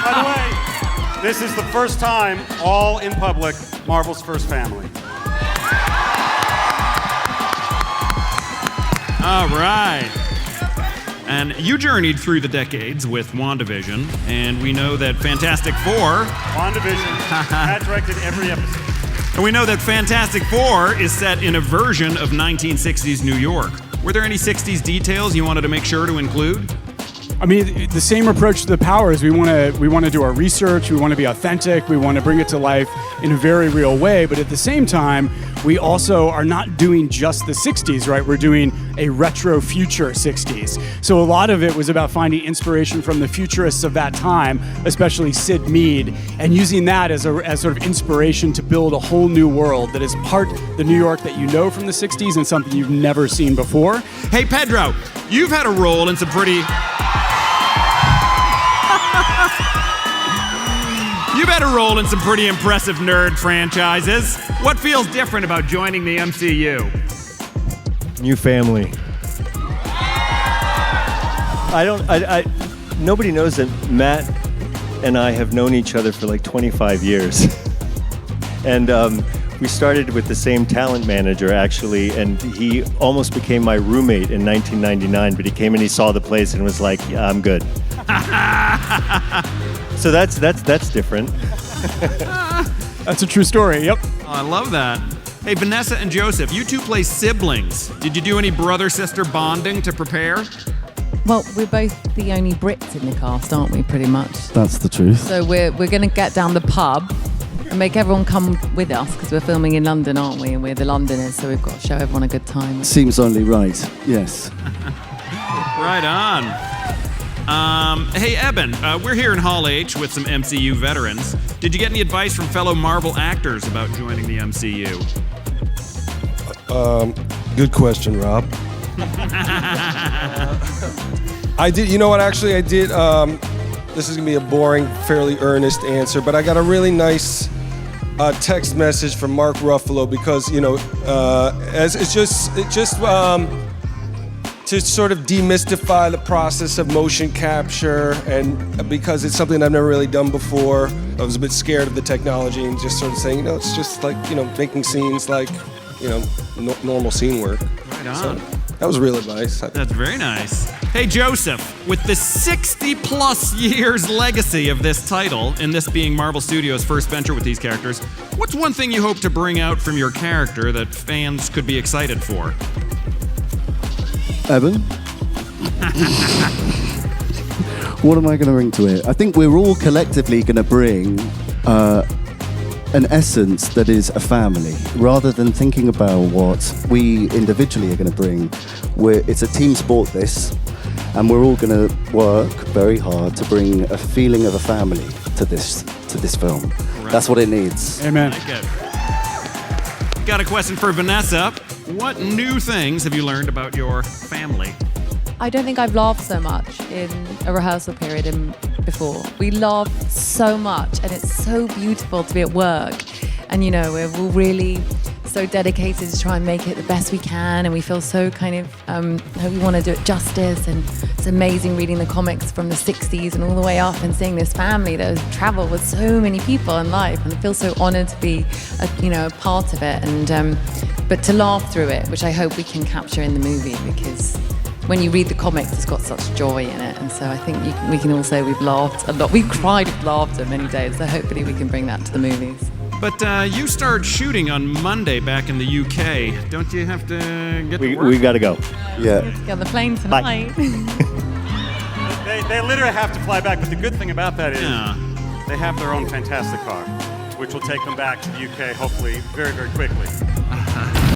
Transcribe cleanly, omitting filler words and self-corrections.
By the way, this is the first time, all in public, Marvel's first family. All right. And you journeyed through the decades with WandaVision, and we know that Fantastic Four... WandaVision had directed every episode. And we know that Fantastic Four is set in a version of 1960s New York. Were there any 60s details you wanted to make sure to include? I mean, the same approach to the Powers. We want to do our research. We want to be authentic. We want to bring it to life in a very real way. But at the same time, we also are not doing just the 60s, right? We're doing a retro future 60s. So a lot of it was about finding inspiration from the futurists of that time, especially Sid Mead, and using that as sort of inspiration to build a whole new world that is part the New York that you know from the 60s and something you've never seen before. Hey, Pedro, you've had a role in some pretty... You've had a role in some pretty impressive nerd franchises. What feels different about joining the MCU? New family. Nobody knows that Matt and I have known each other for like 25 years. And we started with the same talent manager, actually, and he almost became my roommate in 1999, but he came and he saw the place and was like, yeah, I'm good. So that's different. That's a true story, yep. Oh, I love that. Hey, Vanessa and Joseph, you two play siblings. Did you do any brother-sister bonding to prepare? Well, we're both the only Brits in the cast, aren't we, pretty much? That's the truth. So we're going to get down the pub and make everyone come with us, because we're filming in London, aren't we? And we're the Londoners, so we've got to show everyone a good time. Seems only right, yes. Right on. Hey, Eben, we're here in Hall H with some MCU veterans. Did you get any advice from fellow Marvel actors about joining the MCU? Good question, Rob. I did, you know what, actually I did, this is gonna be a boring, fairly earnest answer, but I got a really nice text message from Mark Ruffalo because, you know, to sort of demystify the process of motion capture, and because it's something I've never really done before, I was a bit scared of the technology and just sort of saying, you know, it's just like, you know, making scenes like, you know, normal scene work. Right on. So, that was real advice. That's very nice. Hey, Joseph, with the 60-plus years legacy of this title, and this being Marvel Studios' first venture with these characters, what's one thing you hope to bring out from your character that fans could be excited for? Evan? What am I going to bring to it? I think we're all collectively going to bring an essence that is a family. Rather than thinking about what we individually are going to bring, it's a team sport, this, and we're all going to work very hard to bring a feeling of a family to this film. Right. That's what it needs. Amen. Like it. Got a question for Vanessa. What new things have you learned about your family? I don't think I've laughed so much in a rehearsal period before. We laugh so much, and it's so beautiful to be at work. And, you know, we're all really so dedicated to try and make it the best we can, and we feel so kind of, we want to do it justice, and it's amazing reading the comics from the 60s and all the way up and seeing this family that has traveled with so many people in life, and I feel so honored to be, a part of it, and but to laugh through it, which I hope we can capture in the movie, because when you read the comics, it's got such joy in it, and so I think we can all say we've laughed a lot. We've cried with laughter many days, so hopefully we can bring that to the movies. But you start shooting on Monday back in the UK. Don't you have to get to work? We got to go. Yeah. Let's get on the plane tonight. They literally have to fly back, but the good thing about that is they have their own fantastic car, which will take them back to the UK hopefully very, very quickly.